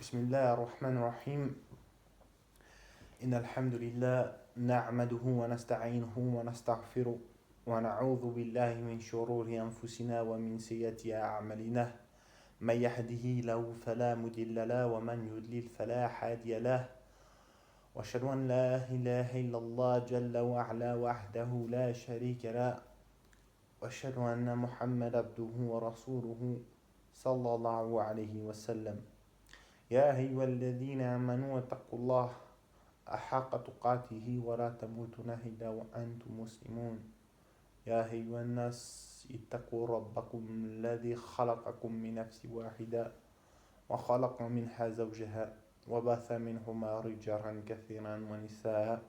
بسم الله الرحمن الرحيم إن الحمد لله نعمده ونستعينه ونستغفره ونعوذ بالله من شرور أنفسنا ومن سيئات أعمالنا من يهده له فلا مضل له ومن يضلل فلا هادي له وأشهد أن لا إله إلا الله جل وعلا وحده لا شريك له وأشهد أن محمد عبده ورسوله صلى الله عليه وسلم يا أيها الذين آمنوا اتقوا الله حق تقاته ولا تموتن إلا وأنتم مسلمون يا أيها الناس اتقوا ربكم الذي خلقكم من نفس واحدة وخلق منها زوجها وبث منهما رجالا كثيرا ونساء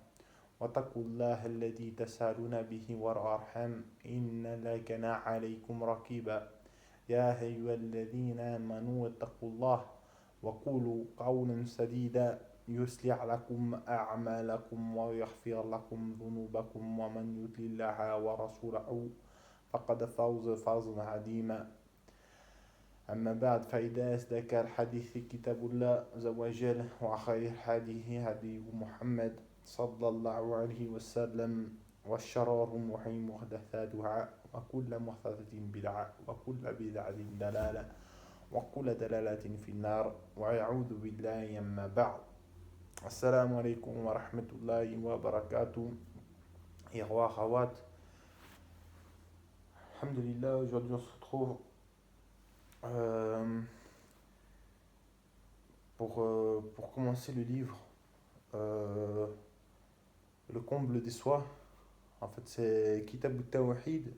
واتقوا الله الذي تسالون به والأرحام إن الله كان عليكم رقيبا يا أيها الذين آمنوا اتقوا الله وقولوا قولا سديدا يصلح لكم أعمالكم ويغفر لكم ذنوبكم ومن يطع الله ورسوله فقد فاز فوزا عظيما أما بعد فإذا أصدق الحديث كتاب الله عز وجل وخير الحديث هدي محمد صلى الله عليه وسلم والشر الأمور محدثاتها وكل محدثة بدعة وكل بدعة ضلالة وكل دلالة في النار وأعوذ بالله أما بعد. Assalamu alaikum wa rahmatullahi wa barakatuh. Et roi Khawat. Alhamdulillah, aujourd'hui on se retrouve pour commencer le livre Le comble des soies. En fait, c'est Kitab al-Tawhid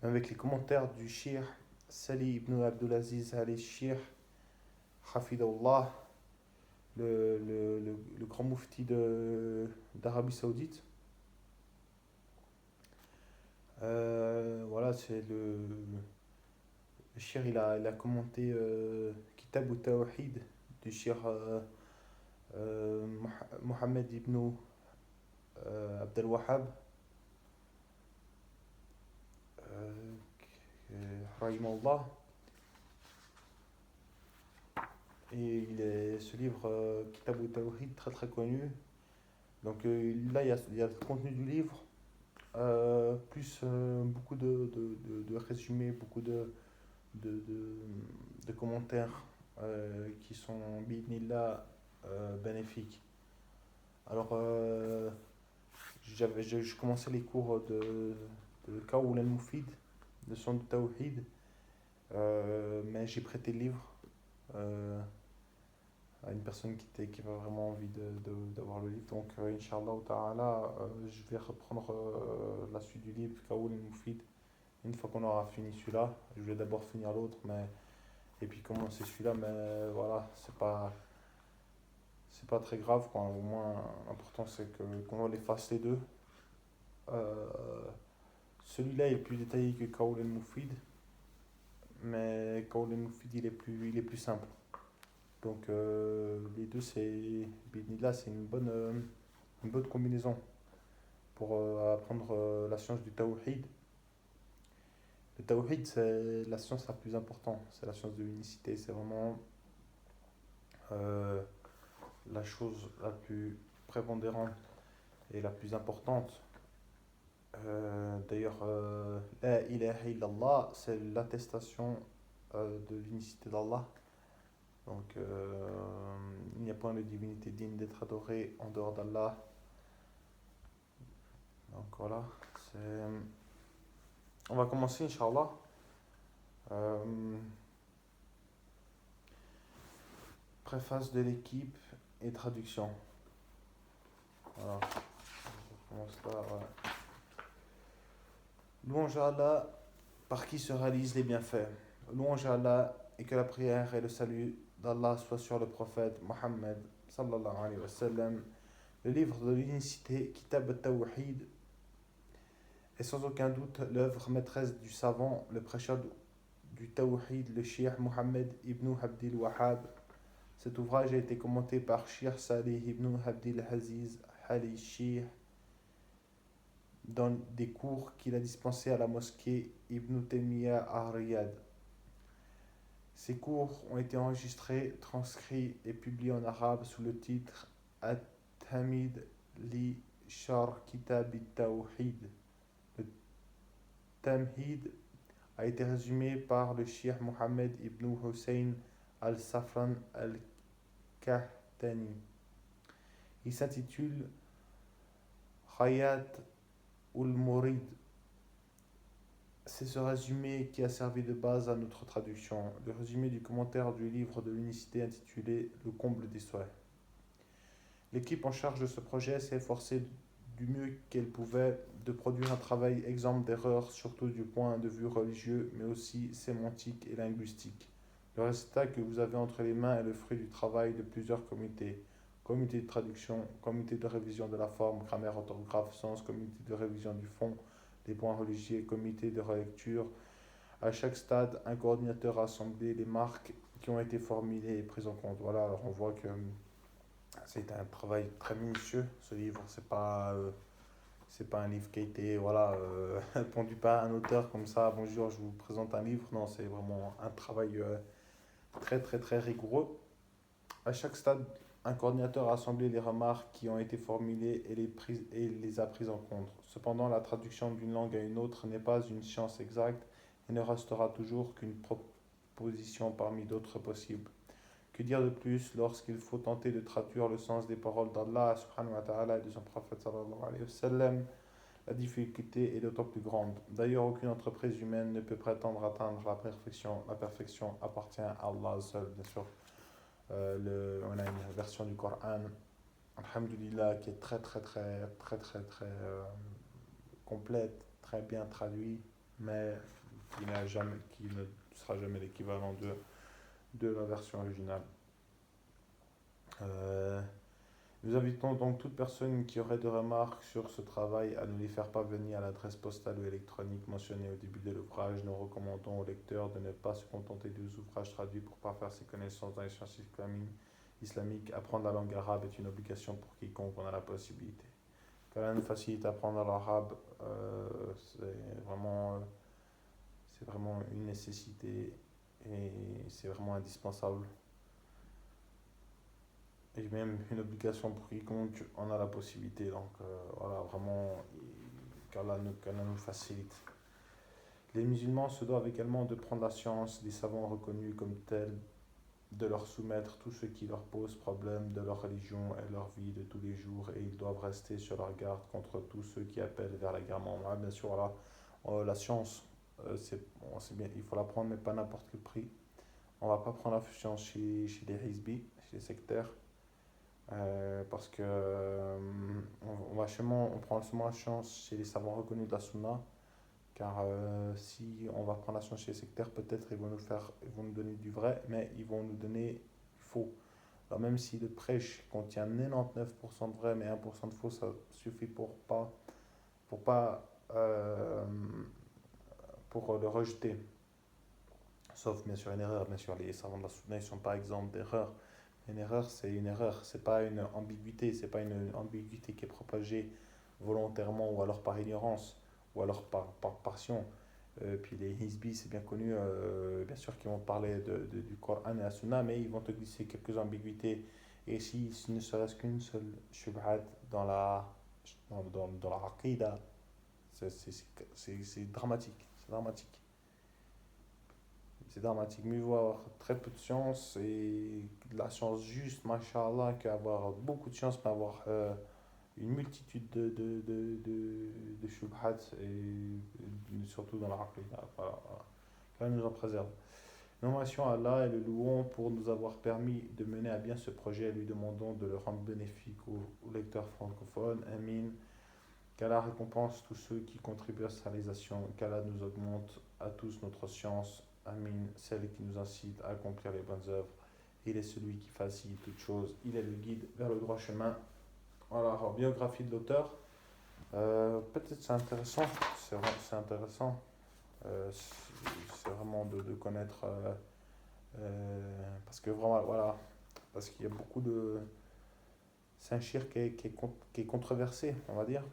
avec les commentaires du Cheikh Salih ibn Abdulaziz al-Cheikh Hafidahullah, le grand moufti d'Arabie Saoudite. Voilà, c'est le Cheikh, il a commenté Kitab al-Tawhid du Cheikh Mohammed ibn Abdel Wahhab, rahimahullah. Et ce livre, Kitab al-Tawhid, très très connu. Donc là, il y a le contenu du livre, plus beaucoup de résumés, beaucoup de commentaires qui sont, bi'idhnillah, bénéfiques. Alors, je commençais les cours de Qawl al-Mufid, de son Tawhid, mais j'ai prêté le livre à une personne qui avait vraiment envie d'avoir le livre. Donc, Inch'Allah Ta'ala, je vais reprendre la suite du livre, Qawl al-Mufid, une fois qu'on aura fini celui-là. Je vais d'abord finir l'autre, et puis commencer celui-là, mais voilà, c'est pas très grave, quoi. Au moins, l'important c'est qu'on les fasse les deux. Celui-là est plus détaillé que Qawl al-Mufid, mais Qawl al-Mufid il est plus simple. Donc les deux, là c'est une bonne combinaison pour apprendre la science du Tawhid. Le Tawhid, c'est la science la plus importante, c'est la science de l'unicité, c'est vraiment la chose la plus prépondérante et la plus importante. D'ailleurs, La ilaha illallah, c'est l'attestation de l'unicité d'Allah. Donc, il n'y a point de divinité digne d'être adorée en dehors d'Allah. Donc voilà, on va commencer, Inch'Allah. Préface de l'équipe et traduction. Voilà, on commence là. Ouais. Louange à Allah, par qui se réalisent les bienfaits. Louange à Allah, et que la prière et le salut d'Allah soient sur le prophète Mohammed sallallahu alayhi wa sallam. Le livre de l'unicité, Kitab al-Tawhid, est sans aucun doute l'œuvre maîtresse du savant, le prêcheur du Tawhid, le Cheikh Mohammed ibn Abdel Wahhab. Cet ouvrage a été commenté par Cheikh Salih ibn Abdel Aziz al-Cheikh dans des cours qu'il a dispensés à la mosquée Ibn Taymiyyah à Riyad. Ces cours ont été enregistrés, transcrits et publiés en arabe sous le titre At-Tamid li Shar Kitab al-Tawhid. Le Tamhid a été résumé par le cheikh Mohammed ibn Hussein al-Safran al-Kahtani. Il s'intitule Hayat ul-Murid. C'est ce résumé qui a servi de base à notre traduction, le résumé du commentaire du livre de l'unicité intitulé Le comble des souhaits. L'équipe en charge de ce projet s'est efforcée du mieux qu'elle pouvait de produire un travail exempt d'erreurs, surtout du point de vue religieux, mais aussi sémantique et linguistique. Le résultat que vous avez entre les mains est le fruit du travail de plusieurs comités. Comité de traduction, comité de révision de la forme, grammaire, orthographe, sens, comité de révision du fond, des points religieux, comité de relecture. À chaque stade, un coordinateur a assemblé les marques qui ont été formulées et prises en compte. Voilà, alors on voit que c'est un travail très minutieux, ce livre. C'est pas un livre qui a été pondu par un auteur comme ça. Bonjour, je vous présente un livre. Non, c'est vraiment un travail très très très rigoureux. À chaque stade, un coordinateur a assemblé les remarques qui ont été formulées et les a prises en compte. Cependant, la traduction d'une langue à une autre n'est pas une science exacte et ne restera toujours qu'une proposition parmi d'autres possibles. Que dire de plus lorsqu'il faut tenter de traduire le sens des paroles d'Allah subhanahu wa ta'ala et de son prophète sallallahu alayhi wa sallam? La difficulté est d'autant plus grande. D'ailleurs, aucune entreprise humaine ne peut prétendre atteindre la perfection. La perfection appartient à Allah seul, bien sûr. On a une version du Coran, alhamdulillah, qui est très très très très très très complète, très bien traduite, mais qui ne sera jamais l'équivalent de la version originale. Nous invitons donc toute personne qui aurait des remarques sur ce travail à nous les faire parvenir à l'adresse postale ou électronique mentionnée au début de l'ouvrage. Nous recommandons au lecteur de ne pas se contenter des ouvrages traduits pour parfaire ses connaissances dans les sciences islamiques. Apprendre la langue arabe est une obligation pour quiconque en a la possibilité. Qu'Allah nous facilite à apprendre l'arabe, c'est vraiment une nécessité et c'est vraiment indispensable. Et même une obligation pour quiconque en a la possibilité. Donc voilà, vraiment, qu'Allah nous facilite. Les musulmans se doivent également de prendre la science des savants reconnus comme tels, de leur soumettre tout ce qui leur pose problème de leur religion et leur vie de tous les jours, et ils doivent rester sur leur garde contre tous ceux qui appellent vers l'égarement. Voilà, bien sûr, voilà, la science, c'est bien, il faut la prendre, mais pas n'importe quel prix. On va pas prendre la science chez les hizbis, chez les sectaires. Parce que on prend seulement la chance chez les savants reconnus de la sunna, car si on va prendre la chance chez les sectaires, peut-être ils vont nous donner du vrai, mais ils vont nous donner du faux. Alors même si le prêche contient 99% de vrai mais 1% de faux, ça suffit pour le rejeter. Sauf bien sûr une erreur, bien sûr les savants de la sunna ils sont pas exempts d'erreur. Une erreur, c'est une erreur, c'est pas une ambiguïté, c'est pas une ambiguïté qui est propagée volontairement ou alors par ignorance ou alors par passion. Puis les hizbis, c'est bien connu, bien sûr qu'ils vont parler du Coran et la Sunna, mais ils vont te glisser quelques ambiguïtés. Et si ne serait-ce qu'une seule shubhat dans la aqidah, c'est dramatique, c'est dramatique. C'est dramatique. Mieux vaut avoir très peu de chance et de la chance juste, mashallah, qu'avoir beaucoup de chance, mais avoir une multitude de shubhat, et surtout dans la aqidah. Voilà. Qu'Allah nous en préserve. Nous remercions Allah et le louons pour nous avoir permis de mener à bien ce projet et lui demandons de le rendre bénéfique aux lecteurs francophones. Amin. Qu'Allah récompense tous ceux qui contribuent à sa réalisation. Qu'Allah nous augmente à tous notre science. Amin, celle qui nous incite à accomplir les bonnes œuvres. Il est celui qui facilite toutes choses. Il est le guide vers le droit chemin. Voilà, alors, biographie de l'auteur. Peut-être c'est intéressant. C'est intéressant. C'est vraiment de connaître. Parce que vraiment, voilà. Parce qu'il y a beaucoup de. C'est un shir qui est controversé, on va dire.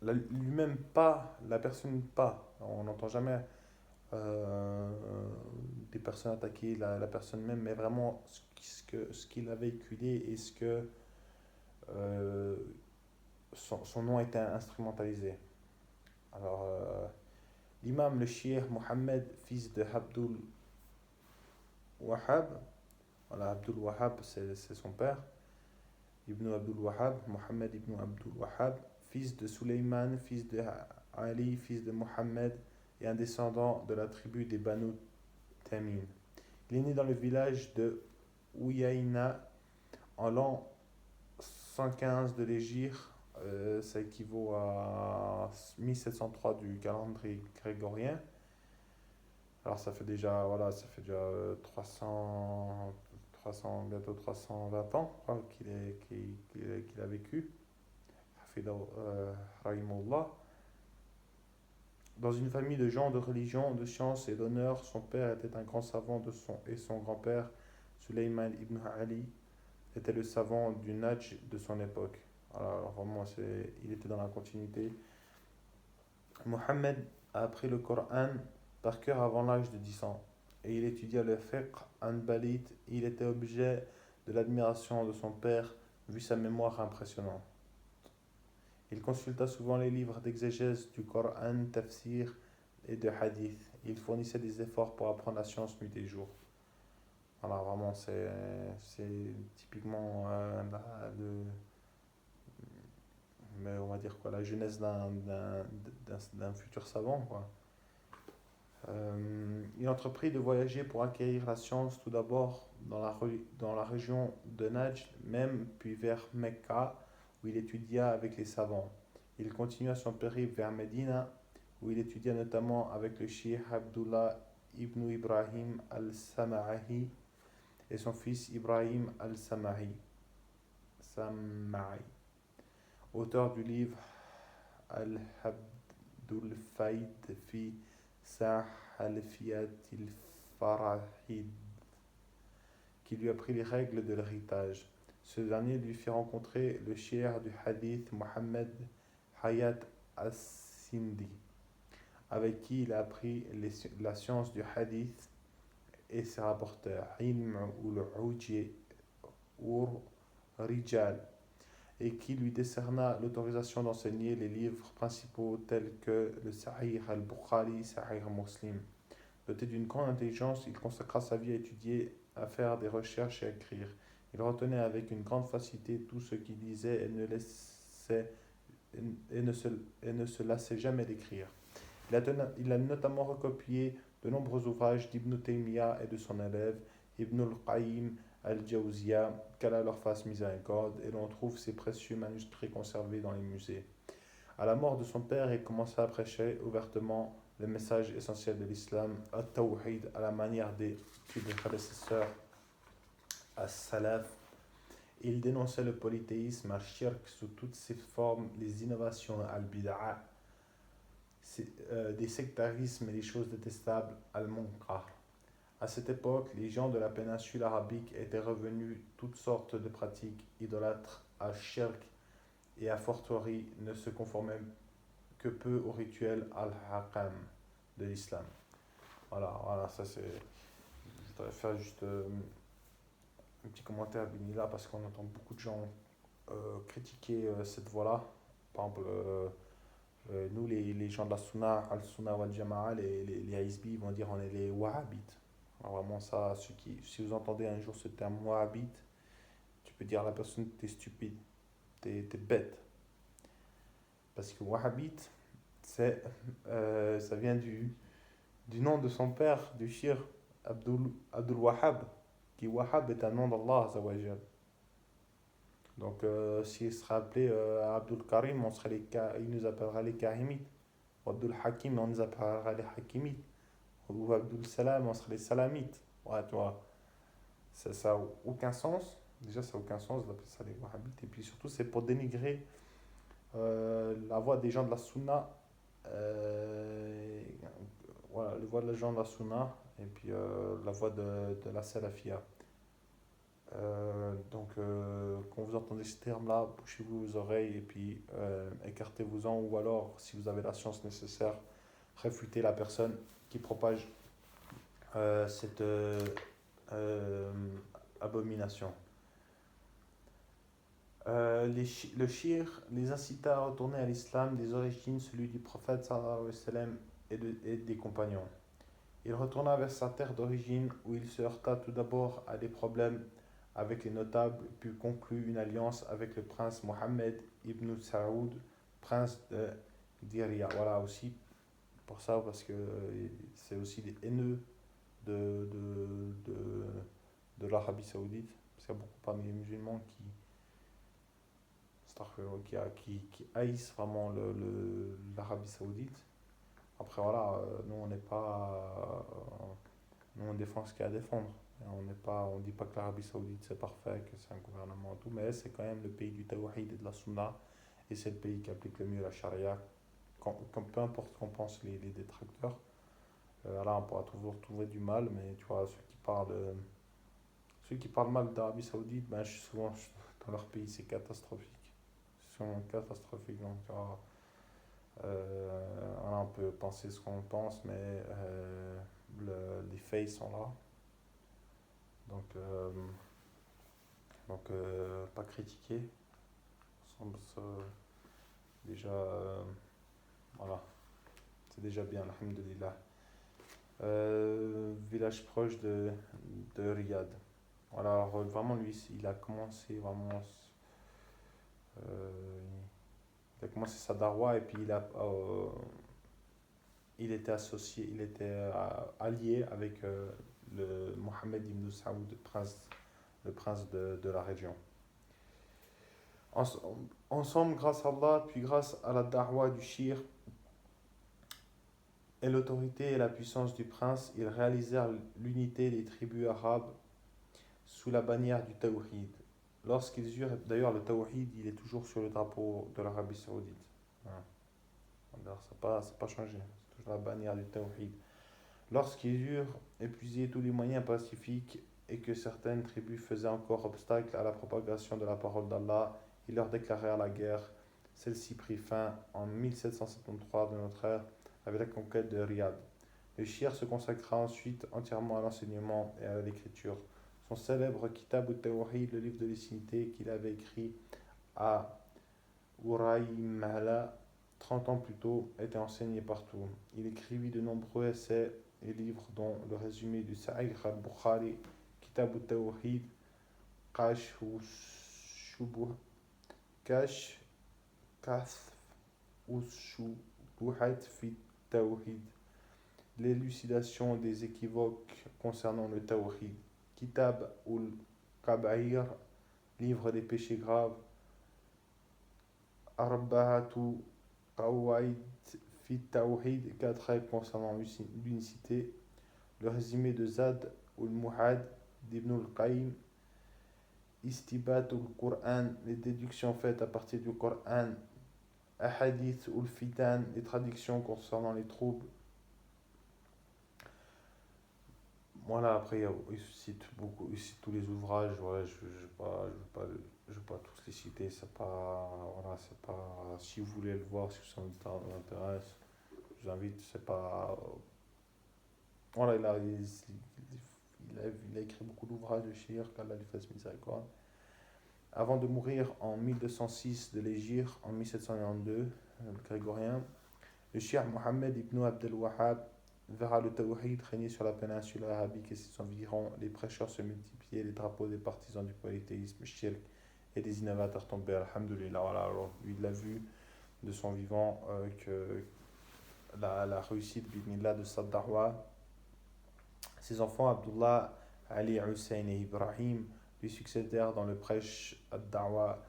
Lui-même pas, la personne pas. On n'entend jamais des personnes attaquer la personne même, mais vraiment ce qu'il a véhiculé et ce que euh, son nom était instrumentalisé. Alors, l'imam, le shir Mohammed, fils de Abdul Wahhab, voilà, Abdul Wahhab, c'est son père, Ibn Abdul Wahhab, Mohammed ibn Abdul Wahhab, fils de Suleiman, fils de Ali, fils de Mohammed, et un descendant de la tribu des Banu Tamim. Il est né dans le village de Ouyaïna en l'an 115 de l'Hégire, ça équivaut à 1703 du calendrier grégorien. Alors ça fait déjà 300 bientôt 320 ans qu'il a vécu. Rahimullah. Dans une famille de gens de religion, de science et d'honneur, son père était un grand savant et son grand-père, Sulayman ibn Ali, était le savant du Najd de son époque. Alors vraiment, il était dans la continuité. Mohammed a appris le Coran par cœur avant l'âge de 10 ans et il étudia le fiqh hanbalite. Il était objet de l'admiration de son père vu sa mémoire impressionnante. Il consulta souvent les livres d'exégèse du Coran, tafsir et de hadith. Il fournissait des efforts pour apprendre la science nuit et jour. Alors vraiment, c'est typiquement mais on va dire quoi, la jeunesse d'un futur savant, quoi. Il entreprit de voyager pour acquérir la science tout d'abord dans la région de Najd, même puis vers Mecca, où il étudia avec les savants. Il continua son périple vers Médina, où il étudia notamment avec le cheikh Abdullah ibn Ibrahim al-Sama'i et son fils Ibrahim al-Sama'i, auteur du livre Al-Habdul Faid fi Halfiyat al-Farahid, qui lui apprit les règles de l'héritage. Ce dernier lui fit rencontrer le cheikh du hadith Mohammed Hayat as-Sindi, avec qui il a appris la science du hadith et ses rapporteurs, Ilm ul Rijal, et qui lui décerna l'autorisation d'enseigner les livres principaux tels que le Sahih al-Bukhari, Sahih Muslim. Doté d'une grande intelligence, il consacra sa vie à étudier, à faire des recherches et à écrire. Il retenait avec une grande facilité tout ce qu'il disait et ne se lassait jamais d'écrire. Il a notamment recopié de nombreux ouvrages d'Ibn Taymiyyah et de son élève Ibn al-Qayyim al-Jawziyya, qu'Allah leur fasse miséricorde, et l'on trouve ses précieux manuscrits conservés dans les musées. À la mort de son père, il commença à prêcher ouvertement le message essentiel de l'islam, at-tawhid, à la manière des prédécesseurs as-salaf. Il dénonçait le polythéisme, al-shirk sous toutes ses formes, les innovations al-bid'a, des sectarismes et des choses détestables, al-munkar. À cette époque, les gens de la péninsule arabique étaient revenus toutes sortes de pratiques idolâtres, al-shirk, et à fortiori ne se conformaient que peu au rituel al-haqam de l'islam. Voilà, ça c'est. Je voudrais faire juste un petit commentaire à Binila parce qu'on entend beaucoup de gens critiquer cette voie-là. Par exemple, nous les gens de la Sunna, al-Sunna wal Jama'a, les Hizbi vont dire on est les Wahhabites. Alors vraiment ça, si vous entendez un jour ce terme Wahhabite, tu peux dire à la personne t'es stupide, t'es bête. Parce que Wahhabite, ça vient du nom de son père, du shir Abdul Wahhab, qui Wahhab est un nom d'Allah Azawajal. Donc s'il serait appelé Abdul Karim, il nous appellera les Karimites. Ou Abdul Hakim, on nous appellera les Hakimites. Ou Abdul Salam, on serait les Salamites. Ouais, tu vois, ça n'a aucun sens. Déjà, ça n'a aucun sens d'appeler ça les Wahhabites. Et puis surtout, c'est pour dénigrer la voix des gens de la Sunna. Voilà, la voix des gens de la Sunna et puis la voix de la Salafia. Donc, quand vous entendez ce terme-là, bouchez-vous vos oreilles et puis écartez-vous-en, ou alors, si vous avez la science nécessaire, réfuter la personne qui propage cette euh, abomination. Le shir les incita à retourner à l'islam des origines, celui du prophète sallallahu alayhi wa sallam et des compagnons. Il retourna vers sa terre d'origine où il se heurta tout d'abord à des problèmes avec les notables, puis conclut une alliance avec le prince Mohammed ibn Saoud, prince de Diriyah. Voilà aussi pour ça, parce que c'est aussi des haineux de, de, de, de l'Arabie Saoudite. Parce qu'il y a beaucoup parmi les musulmans qui haïssent vraiment l'Arabie Saoudite. Après, voilà, nous, on n'est pas. Nous, on défend ce qu'il y a à défendre. On dit pas que l'Arabie Saoudite c'est parfait, que c'est un gouvernement et tout, mais c'est quand même le pays du tawhid et de la sunna, et c'est le pays qui applique le mieux la charia. Peu importe ce qu'en pensent les détracteurs, là on pourra toujours trouver du mal, mais tu vois, ceux qui parlent mal d'Arabie Saoudite, ben, souvent dans leur pays c'est catastrophique. C'est vraiment catastrophique. Donc, tu vois, voilà, on peut penser ce qu'on pense, mais les faits sont là. Donc, pas critiquer. Semble déjà, voilà, c'est déjà bien, alhamdulillah. Village proche de Riyad. Voilà, alors, vraiment, lui, il a commencé vraiment. euh, il a commencé sa darwa et puis il était associé, il était allié avec le Mohammed ibn Saoud, le prince de la région. Ensemble, grâce à Allah, puis grâce à la darwa du shir et l'autorité et la puissance du prince, ils réalisèrent l'unité des tribus arabes sous la bannière du tawhid. Lorsqu'ils eurent, d'ailleurs le tawhid, il est toujours sur le drapeau de l'Arabie Saoudite. Voilà. Alors, ça n'a pas changé, c'est toujours la bannière du tawhid. Lorsqu'ils eurent épuisé tous les moyens pacifiques et que certaines tribus faisaient encore obstacle à la propagation de la parole d'Allah, ils leur déclarèrent la guerre. Celle-ci prit fin en 1773 de notre ère avec la conquête de Riyad. Le shir se consacra ensuite entièrement à l'enseignement et à l'écriture. Son célèbre Kitab al-Tawhid, le livre de lucidité qu'il avait écrit à Uraymala 30 ans plus tôt, était enseigné partout. Il écrivit de nombreux essais et livres dont le résumé du Sahih al-Bukhari, Kitab al-Tawhid, Kash ou Shubuh, Kash, Kath ou Shubuhat fi Tawhid, l'élucidation des équivoques concernant le Tawhid, Kitab ul-Kabair, livre des péchés graves, Arba'atu Qawaid fi Tawhid, 4 règles concernant l'unicité, le résumé de Zad ul-Muhad d'Ibn al-Qayyim, Istibat ul-Qur'an, les déductions faites à partir du Coran, Ahadith ul-Fitan, les traductions concernant les troubles. Voilà, après, il cite tous les ouvrages, ouais, je je vais pas tous les citer, c'est pas, voilà, c'est pas, si vous voulez le voir, si ça vous intéresse, je vous invite, c'est pas, voilà, il a écrit beaucoup d'ouvrages de shir, qu'Allah lui fasse miséricorde. Avant de mourir en 1206 de l'Hégire, en 1792, le grégorien, le shir Mohammed ibn Abdel Wahhab verra le tawhid régner sur la péninsule arabique et ses environs, les prêcheurs se multiplier, les drapeaux des partisans du polythéisme, shirk et des innovateurs tomber, alhamdoulilah. Voilà, alors lui, il a vu de son vivant que la réussite bidnillah de sa da'wah. Ses enfants, Abdullah, Ali, Hussein et Ibrahim, lui succédèrent dans le prêche ad-da'wah,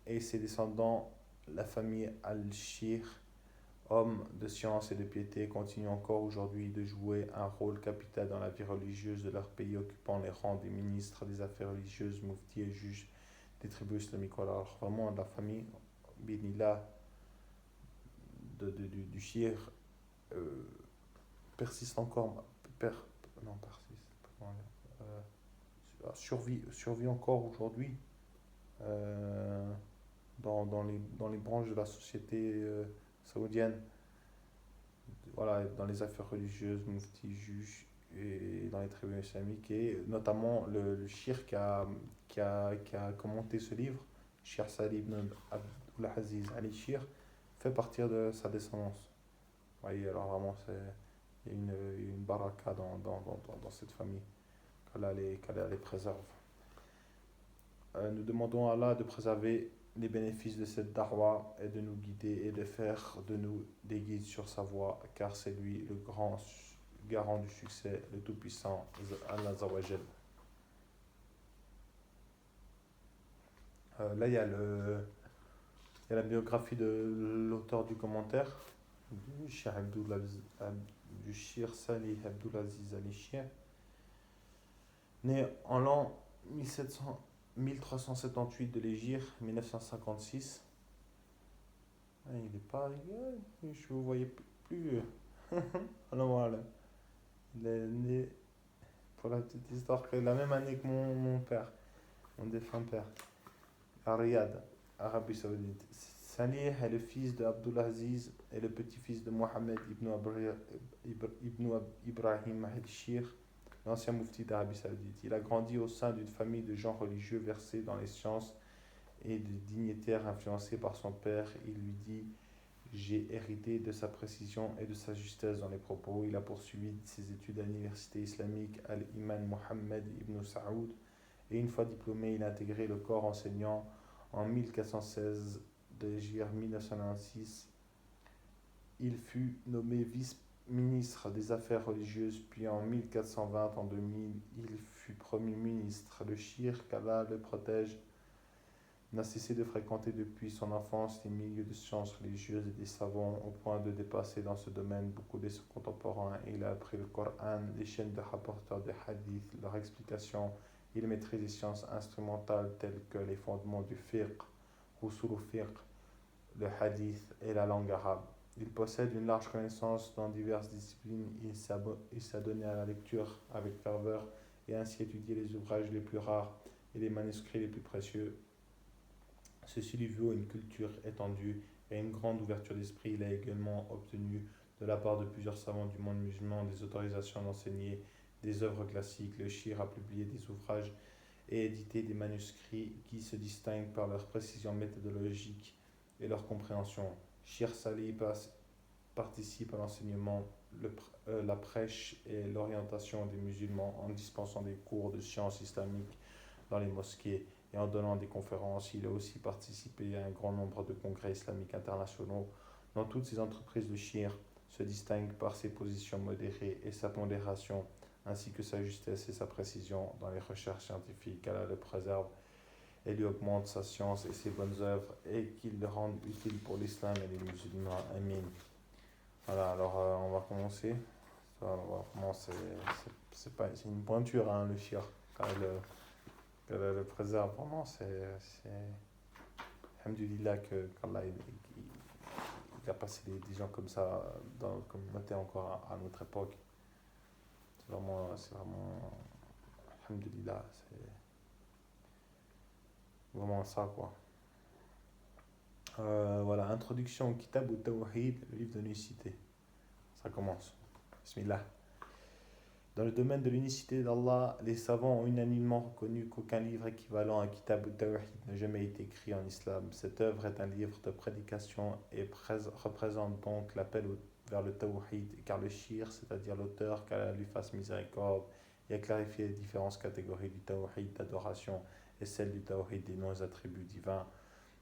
et ses descendants, la famille al-Shir, hommes de science et de piété, continuent encore aujourd'hui de jouer un rôle capital dans la vie religieuse de leur pays, occupant les rangs des ministres des affaires religieuses, muftis et juges des tribus islamiques. Voilà, alors vraiment la famille Binillah du Shir euh, persiste encore, non persiste, comment dire, survit encore aujourd'hui dans les branches de la société saoudienne. voilà, dans les affaires religieuses, mufti, juge et dans les tribunaux islamiques, et notamment le shir qui a commenté ce livre, Shir Salih ibn Abdulaziz Ali Shir, fait partir de sa descendance. Vous voyez, alors vraiment, il y a une baraka dans cette famille, qu'Allah les préserve. Nous demandons à Allah de préserver les bénéfices de cette darwa et de nous guider et de faire de nous des guides sur sa voie, car c'est lui le grand garant du succès, le tout-puissant, Allah Zawajel. Là, il y a la biographie de l'auteur du commentaire, du Shir Salih Abdulaziz Ali Shir, né en l'an 1378 de l'Hégire, 1956. Ah, il est pas. Je vous voyais plus vieux. Alors voilà. Il est né, pour la petite histoire, la même année que mon père, mon défunt père, à Riyad, Arabie Saoudite. Salih est le fils d'Abdulaziz et le petit-fils de Mohamed ibn Ibrahim al-Shir, l'ancien mufti d'Arabie Saoudite. Il a grandi au sein d'une famille de gens religieux versés dans les sciences et de dignitaires influencés par son père. Il lui dit: j'ai hérité de sa précision et de sa justesse dans les propos. Il a poursuivi ses études à l'université islamique Al-Iman Mohammed ibn Saoud et une fois diplômé, il a intégré le corps enseignant en 1416 de l'Hégire 1996. Il fut nommé vice-ministre des Affaires religieuses, puis en 1420, en 2000, il fut premier ministre. Le shir, qu'Allah le protège, n'a cessé de fréquenter depuis son enfance les milieux de sciences religieuses et des savants, au point de dépasser dans ce domaine beaucoup de ses contemporains. Il a appris le Coran, les chaînes de rapporteurs de hadith, leur explication. Il maîtrise les sciences instrumentales telles que les fondements du fiqh, usul fiqh, le hadith et la langue arabe. Il possède une large connaissance dans diverses disciplines. Il s'est donné à la lecture avec ferveur et a ainsi étudié les ouvrages les plus rares et les manuscrits les plus précieux. Ceci lui vaut une culture étendue et une grande ouverture d'esprit. Il a également obtenu de la part de plusieurs savants du monde musulman des autorisations d'enseigner des œuvres classiques. Le shir a publié des ouvrages et édité des manuscrits qui se distinguent par leur précision méthodologique et leur compréhension. Shir Salih participe à l'enseignement, la prêche et l'orientation des musulmans en dispensant des cours de sciences islamiques dans les mosquées et en donnant des conférences. Il a aussi participé à un grand nombre de congrès islamiques internationaux. Dans toutes ces entreprises, le shir se distingue par ses positions modérées et sa pondération, ainsi que sa justesse et sa précision dans les recherches scientifiques. Allah le préserve et lui augmente sa science et ses bonnes œuvres, et qu'il le rende utile pour l'islam et les musulmans. Amin. Voilà, alors on va commencer. Vraiment, c'est une pointure, hein, le shir. Qu'Allah le préserve, vraiment, c'est alhamdoulilah qu'Allah il a passé des gens comme ça dans la communauté encore à notre époque. C'est vraiment alhamdoulilah, c'est vraiment ça, quoi. Voilà, introduction au Kitab ou Tawhid, le livre de l'unicité. Ça commence. Bismillah. Dans le domaine de l'unicité d'Allah, les savants ont unanimement reconnu qu'aucun livre équivalent à Kitab al-Tawhid n'a jamais été écrit en islam. Cette œuvre est un livre de prédication et représente donc l'appel vers le Tawhid, car le shir, c'est-à-dire l'auteur, qu'Allah lui fasse miséricorde, et a clarifié les différentes catégories du Tawhid d'adoration et celles du Tawhid des non-attributs divins.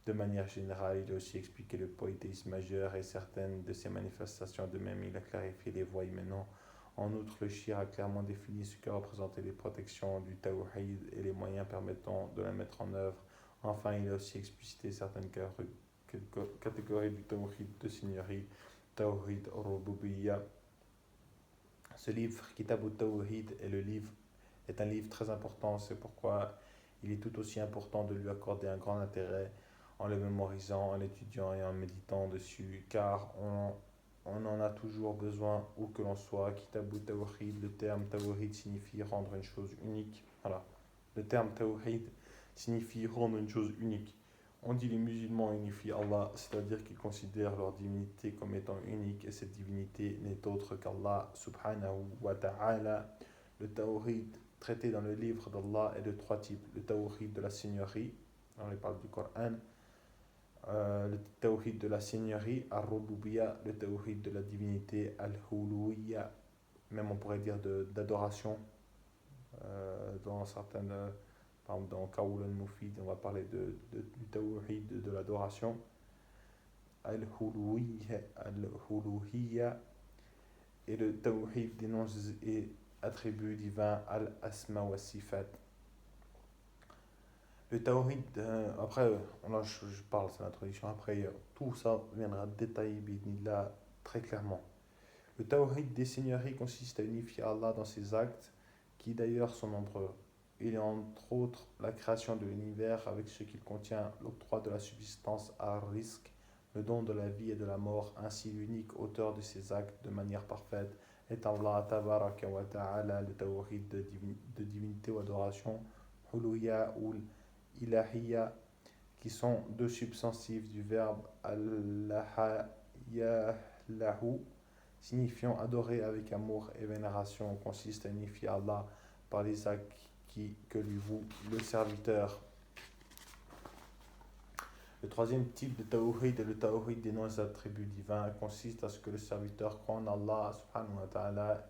De manière générale, il a aussi expliqué le polythéisme majeur et certaines de ses manifestations. De même, il a clarifié les voies y menant. En outre, le shir a clairement défini ce que représentaient les protections du tawhid et les moyens permettant de la mettre en œuvre. Enfin, il a aussi explicité certaines catégories du tawhid de seigneurie, tawhid rububiyya. Ce livre, Kitab al-Tawhid, est un livre très important. C'est pourquoi il est tout aussi important de lui accorder un grand intérêt en le mémorisant, en l'étudiant et en méditant dessus, car on en a toujours besoin où que l'on soit. Kitab al-Tawhid, le terme Tawhid signifie rendre une chose unique. Voilà. Le terme Tawhid signifie rendre une chose unique. On dit les musulmans unifient Allah, c'est-à-dire qu'ils considèrent leur divinité comme étant unique et cette divinité n'est autre qu'Allah subhanahu wa ta'ala. Le tawhid traité dans le livre d'Allah est de trois types. Le tawhid de la seigneurie, on parle du Coran, le tawhid de la seigneurie, al-rububiyya, le tawhid de la divinité, al-huluwiyya, même on pourrait dire d'adoration, dans certaines, par exemple dans Qawl al-Mufid, on va parler du tawhid de l'adoration, al-huluwiyya, et le tawhid des noms et attributs divins, al-asma wa sifat. Le tawhid, après, là je parle, c'est l'introduction, après tout ça viendra détailler bidnillah très clairement. Le tawhid des seigneuries consiste à unifier Allah dans ses actes, qui d'ailleurs sont nombreux. Il est entre autres la création de l'univers avec ce qu'il contient, l'octroi de la subsistance à risque, le don de la vie et de la mort, ainsi l'unique auteur de ces actes de manière parfaite est Allah tabaraka wa ta'ala, le tawhid de divinité ou adoration, huluya ou ilahiyya, qui sont deux substantifs du verbe Allah yahlahu, signifiant adorer avec amour et vénération, consiste à unifier Allah par les actes que lui voue le serviteur. Le troisième type de tawhid est le tawhid des noms et attributs divins, consiste à ce que le serviteur croit en Allah subhanahu wa ta'ala,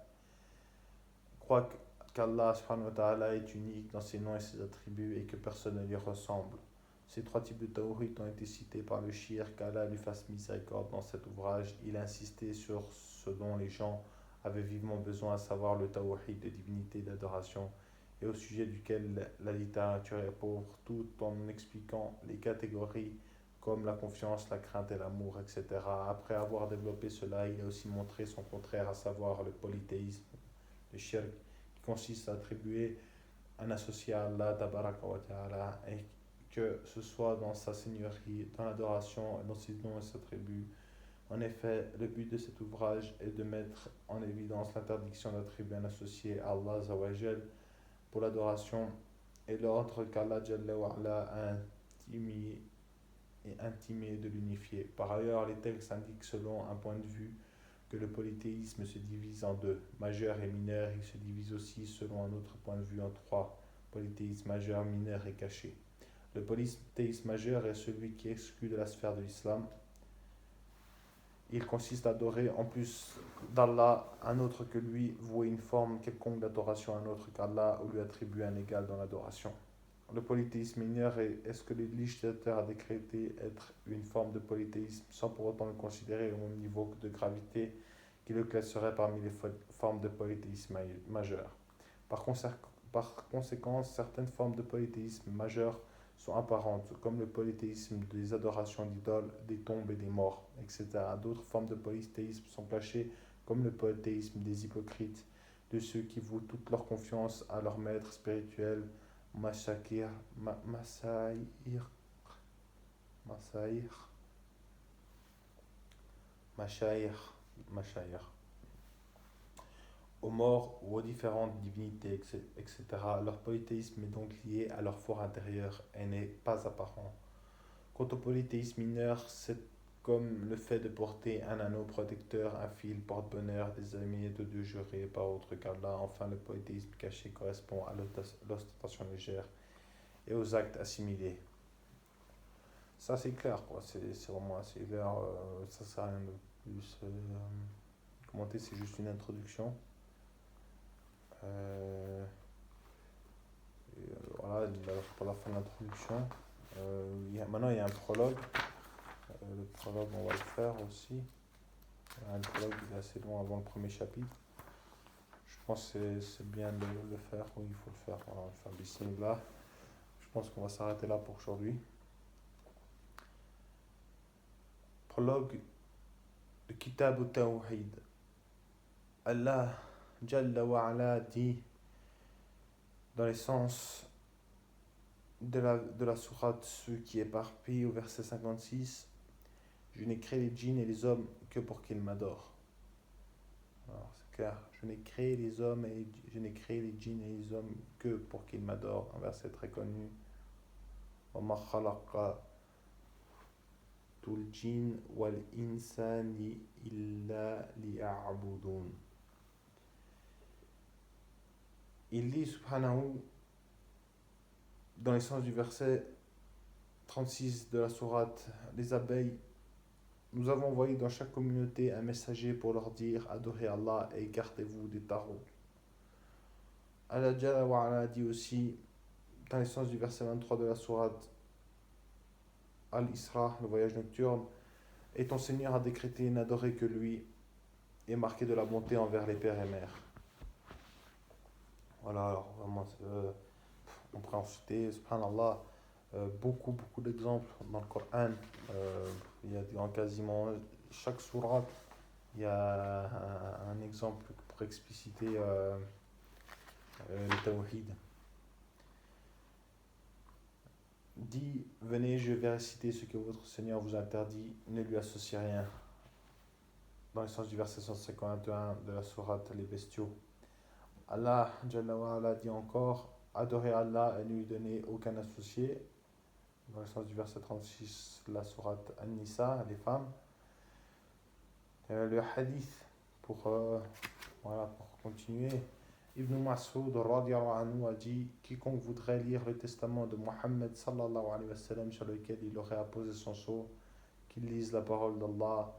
croit qu'Allah subhanahu wa ta'ala est unique dans ses noms et ses attributs et que personne ne lui ressemble. Ces trois types de tawhid ont été cités par le shir, qu'Allah lui fasse miséricorde dans cet ouvrage. Il a insisté sur ce dont les gens avaient vivement besoin, à savoir le tawhid de divinité et d'adoration, et au sujet duquel la littérature est pauvre, tout en expliquant les catégories comme la confiance, la crainte et l'amour, etc. Après avoir développé cela, il a aussi montré son contraire, à savoir le polythéisme, le shirk, qui consiste à attribuer un associé à Allah tabaraka wa ta'ala, et que ce soit dans sa seigneurie, dans l'adoration, dans ses noms et ses attributs. En effet, le but de cet ouvrage est de mettre en évidence l'interdiction d'attribuer un associé à Allah Zawajel pour l'adoration et l'ordre qu'Allah Jalla wa Ala a intimé de l'unifier. Par ailleurs, les textes indiquent selon un point de vue que le polythéisme se divise en deux, majeur et mineur. Il se divise aussi selon un autre point de vue en trois, polythéisme majeur, mineur et caché. Le polythéisme majeur est celui qui exclut de la sphère de l'islam. Il consiste à adorer en plus d'Allah un autre que lui, vouer une forme quelconque d'adoration à un autre qu'Allah ou lui attribuer un égal dans l'adoration. Le polythéisme mineur est ce que le législateur a décrété être une forme de polythéisme sans pour autant le considérer au même niveau de gravité qui le classerait parmi les formes de polythéisme majeur. Par conséquent, certaines formes de polythéisme majeur sont apparentes, comme le polythéisme des adorations d'idoles, des tombes et des morts, etc. D'autres formes de polythéisme sont cachées, comme le polythéisme des hypocrites, de ceux qui vouent toute leur confiance à leur maître spirituel, Masaïr, aux morts ou aux différentes divinités, etc. Leur polythéisme est donc lié à leur fort intérieur et n'est pas apparent. Quant au polythéisme mineur, c'est comme le fait de porter un anneau protecteur, un fil porte-bonheur, des amis et de Dieu jurés par autre qu'Allah. Enfin, le polythéisme caché correspond à l'ostentation légère et aux actes assimilés. Ça c'est clair, quoi. C'est vraiment assez clair. Ça sert à rien de plus commenter, c'est juste une introduction. Voilà, pour la fin de l'introduction. Maintenant il y a un prologue. Le prologue, on va le faire aussi. Le prologue il est assez long avant le premier chapitre. Je pense que c'est bien de le faire. Oui, il faut le faire. Voilà, on va le faire bismillah. Je pense qu'on va s'arrêter là pour aujourd'hui. Prologue de Kitab al-Tawhid. Allah Jalla wa Ala dit dans les sens de la sourate ceux qui éparpillent au verset 56, je n'ai créé les djinns et les hommes que pour qu'ils m'adorent. Alors c'est clair, je n'ai créé les djinns et les hommes que pour qu'ils m'adorent. Un verset très connu. وَمَا خَلَقَ الجن والإنس إلا ليعبدون. Il dit, subhanahu, dans les sens du verset 36 de la sourate, les abeilles, nous avons envoyé dans chaque communauté un messager pour leur dire, adorez Allah et écartez-vous des tarots. Allah Jalla wa Ala dit aussi, dans les sens du verset 23 de la sourate Al-Isra, le voyage nocturne, et ton Seigneur a décrété n'adorer que lui et marqué de la bonté envers les pères et mères. Voilà, alors vraiment, on pourrait en citer, subhanallah, beaucoup d'exemples dans le Coran. Il y a dans quasiment chaque sourate, il y a un exemple pour expliciter le tawhid. Dit, venez, je vais réciter ce que votre Seigneur vous interdit, ne lui associez rien. Dans le sens du verset 151 de la sourate Les Bestiaux. Allah Jalla wa Ala dit encore, adorez Allah et ne lui donnez aucun associé. Dans le sens du verset 36 de la sourate An-Nisa, les femmes. Le hadith, pour continuer, Ibn Mas'ud radiallahu anhu a dit, quiconque voudrait lire le testament de Muhammad sallallahu alayhi wa sallam sur lequel il aurait apposé son sceau, qu'il lise la parole d'Allah,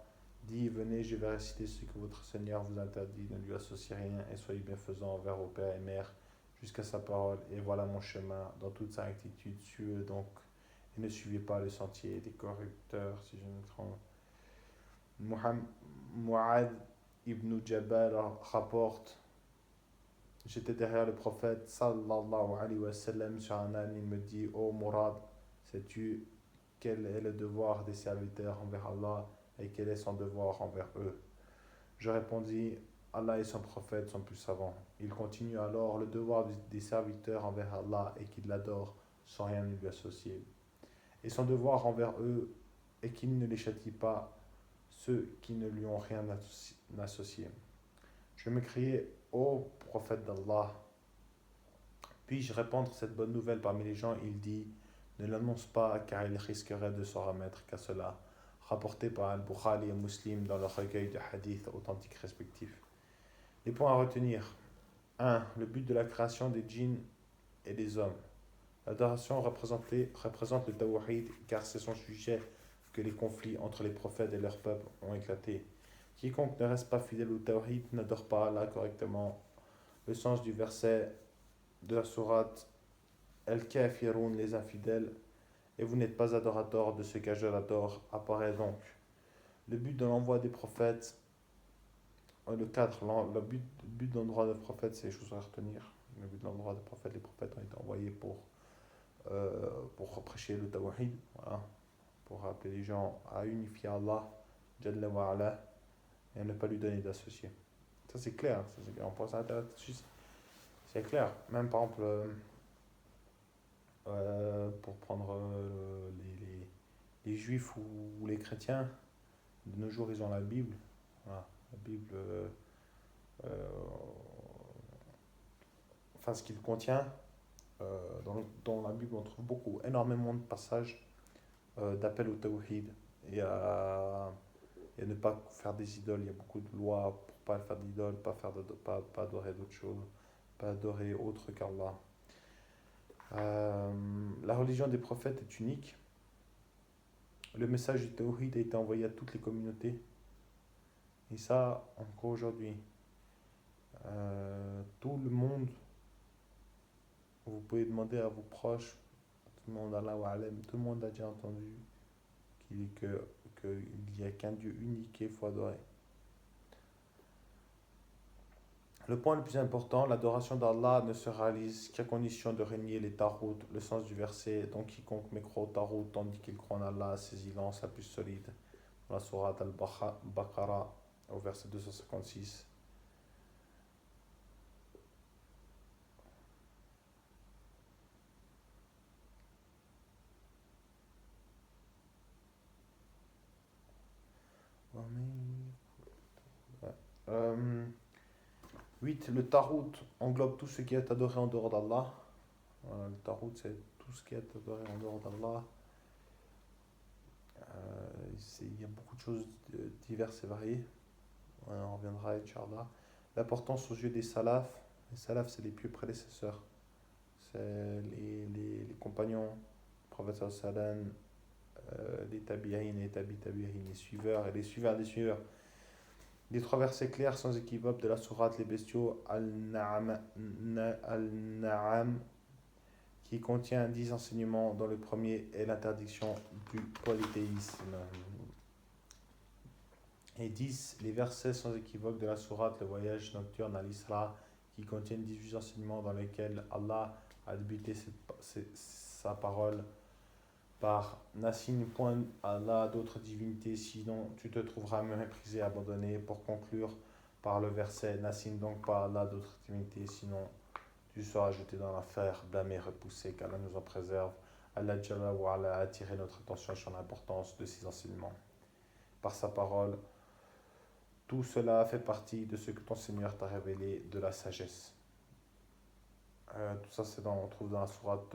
dit, venez, je vais réciter ce que votre Seigneur vous interdit, ne lui associez rien et soyez bienfaisants envers vos pères et mères jusqu'à sa parole, et voilà mon chemin dans toute sa rectitude, suivez donc et ne suivez pas le sentier des corrupteurs, si je ne me trompe. Mu'adh ibn Jabal rapporte, j'étais derrière le prophète sallallahu alayhi wa sallam sur un âne, il me dit, ô Murad, sais-tu quel est le devoir des serviteurs envers Allah et quel est son devoir envers eux? Je répondis, Allah et son prophète sont plus savants. Il continue alors, le devoir des serviteurs envers Allah est qu'ils l'adorent sans rien lui associer. Et son devoir envers eux est qu'il ne les châtie pas, ceux qui ne lui ont rien associé. Je me criai, ô prophète d'Allah, puis-je répandre cette bonne nouvelle parmi les gens? Il dit, ne l'annonce pas car il risquerait de s'en remettre qu'à cela. Rapporté par Al-Bukhari et Muslim dans leur recueil de hadiths authentiques respectifs. Les points à retenir. 1. Le but de la création des djinns et des hommes. L'adoration représente le tawhid car c'est son sujet que les conflits entre les prophètes et leur peuple ont éclaté. Quiconque ne reste pas fidèle au tawhid n'adore pas Allah correctement. Le sens du verset de la sourate Al-Kafirun, les infidèles, et vous n'êtes pas adorateur de ce qu'Ajal adore, apparaît donc. Le but de l'envoi des prophètes, le 4, le but de l'endroit des prophètes, c'est les choses à retenir. Le but de l'endroit des prophètes, les prophètes ont été envoyés pour prêcher le tawhid, voilà, pour rappeler les gens à unifier Allah, Jalla wa Ala, et à ne pas lui donner d'associés. Ça c'est clair, on pense à c'est clair. Même par exemple, pour prendre les juifs ou les chrétiens, de nos jours ils ont la Bible. Voilà, la Bible, enfin ce qu'il contient, dans la Bible on trouve énormément de passages d'appel au tawhid et à ne pas faire des idoles. Il y a beaucoup de lois pour pas faire d'idoles, pas adorer d'autres choses, pas adorer autre qu'Allah. La religion des prophètes est unique. Le message du tawhid a été envoyé à toutes les communautés. Et ça, encore aujourd'hui, tout le monde, vous pouvez demander à vos proches, tout le monde, Allah wa alam, tout le monde a déjà entendu qu'il n'y a qu'un Dieu unique qu'il faut adorer. Le point le plus important, l'adoration d'Allah ne se réalise qu'à condition de régner les tarout, le sens du verset, donc quiconque mécroit au tarout tandis qu'il croit en Allah, saisit l'anse la plus solide. Dans la sourate Al-Baqarah, au verset 256. Euh, 8. Le tarout englobe tout ce qui est adoré en dehors d'Allah. Voilà, le tarout, c'est tout ce qui est adoré en dehors d'Allah. Il y a beaucoup de choses diverses et variées. On en reviendra, Inch'Allah. L'importance aux yeux des salafs. Les salafs, c'est les pieux prédécesseurs. C'est les compagnons, le prophète sallam, les tabi'in, les tabi'in, les suiveurs et les suiveurs des suiveurs. Les trois versets clairs sans équivoque de la sourate Les Bestiaux Al-Na'am, qui contient 10 enseignements, dont le premier est l'interdiction du polythéisme. Et 10, les versets sans équivoque de la sourate Le Voyage nocturne à l'Isra, qui contiennent 18 enseignements dans lesquels Allah a débuté sa parole par n'assigne point à Allah d'autres divinités, sinon tu te trouveras méprisé, abandonné, pour conclure par le verset n'assigne donc pas à Allah d'autres divinités, sinon tu seras jeté dans l'enfer, blâmé, repoussé, qu'Allah nous en préserve. Allah Jalla wa Ala a attiré notre attention sur l'importance de ces enseignements. Par sa parole, tout cela fait partie de ce que ton Seigneur t'a révélé de la sagesse. Tout ça, on trouve dans la sourate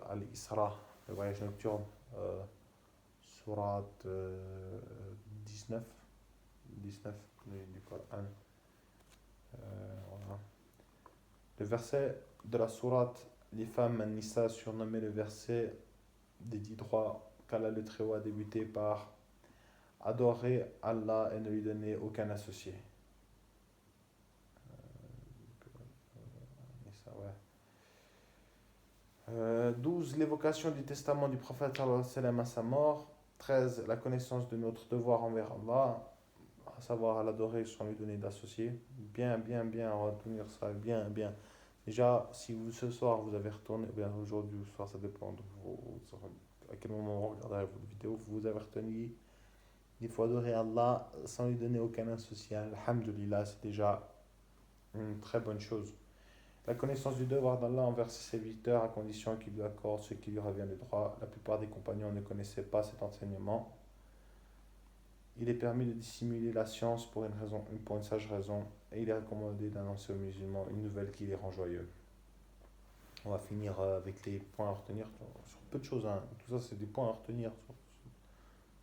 Al-Isra, le voyage nocturne, sourate 19 du Coran. Voilà. Le verset de la sourate, les femmes An-Nisa, surnommé le verset des 10 droits qu'Allah le Très-Haut a débuté par adorer Allah et ne lui donner aucun associé. 12, l'évocation du testament du prophète sallallahu alayhi wa sallam à sa mort. 13, la connaissance de notre devoir envers Allah, à savoir à l'adorer sans lui donner d'associé. Bien, retenir ça, bien. Déjà, si vous ce soir vous avez retourné, bien aujourd'hui ou ce soir, ça dépend de à quel moment vous regarderez votre vidéo, vous avez retenu, il faut adorer Allah sans lui donner aucun associé. Alhamdulillah, c'est déjà une très bonne chose. La connaissance du devoir d'Allah envers ses serviteurs, à condition qu'il lui accorde ce qui lui revient de droit. La plupart des compagnons ne connaissaient pas cet enseignement. Il est permis de dissimuler la science pour une sage raison, et il est recommandé d'annoncer aux musulmans une nouvelle qui les rend joyeux. On va finir avec les points à retenir sur peu de choses. Tout ça, c'est des points à retenir sur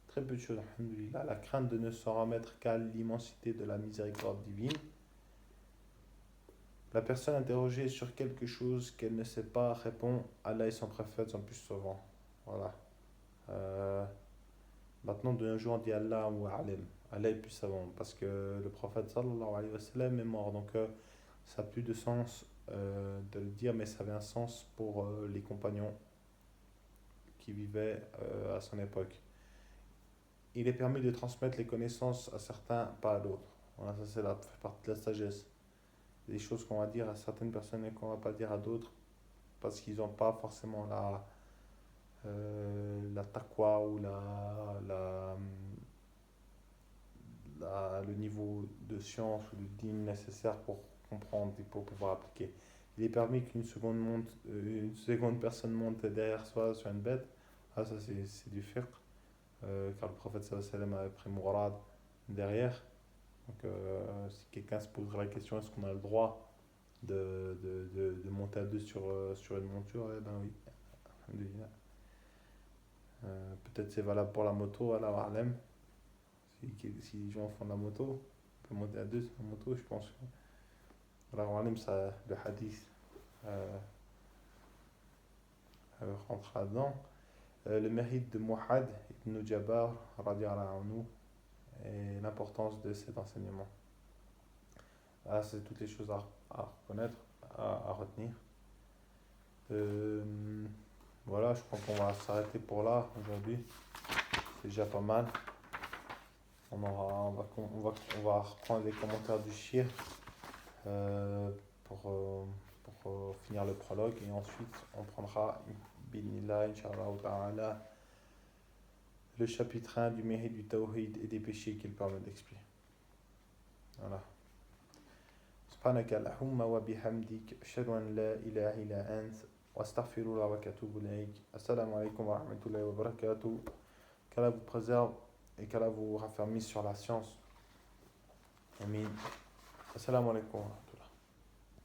très peu de choses. Alhamdulillah. La crainte de ne s'en remettre qu'à l'immensité de la miséricorde divine. La personne interrogée sur quelque chose qu'elle ne sait pas répond, Allah et son prophète sont plus sauvants. Voilà. Maintenant, de nos jours, on dit Allah ou Alim. Allah est plus savant parce que le prophète sallallahu alayhi wa sallam est mort. Donc, ça n'a plus de sens de le dire, mais ça avait un sens pour les compagnons qui vivaient à son époque. Il est permis de transmettre les connaissances à certains, pas à d'autres. Voilà, ça, fait partie de la sagesse. Des choses qu'on va dire à certaines personnes et qu'on va pas dire à d'autres parce qu'ils n'ont pas forcément la taqwa ou le niveau de science ou de dîme nécessaire pour comprendre et pour pouvoir appliquer. Il est permis qu'une seconde personne monte derrière soi sur une bête. Ah, ça c'est du fiqh, car le prophète sallallahu alayhi wa sallam avait pris Mourad derrière. Donc, si quelqu'un se posera la question, est-ce qu'on a le droit de monter à deux sur une monture? Eh ben oui. Peut-être c'est valable pour la moto, Allah A'lam. Si les gens font de la moto, on peut monter à deux sur la moto, je pense. Allah A'lam, ça, le hadith rentre là-dedans. Le mérite de Mu'adh ibn Jabbar, radiallahu anhu, et l'importance de cet enseignement. Là, c'est toutes les choses à reconnaître, à retenir. Voilà, je crois qu'on va s'arrêter pour là aujourd'hui. C'est déjà pas mal. On va reprendre les commentaires du Shir pour finir le prologue et ensuite on prendra Bismillah, Inch'Allah ta'ala, le chapitre 1 du mérite du Tawhid et des péchés qu'il permet d'expier. Voilà. سبحانك اللهم وبحمدك أشهد أن لا إله إلا أنت وأستغفر الله وأتوب إليك. Assalamu alaikum wa rahmatullahi wa barakatuh. Qu'Allah vous préserve et qu'Allah vous raffermisse sur la science. Amin. Assalamu alaikum.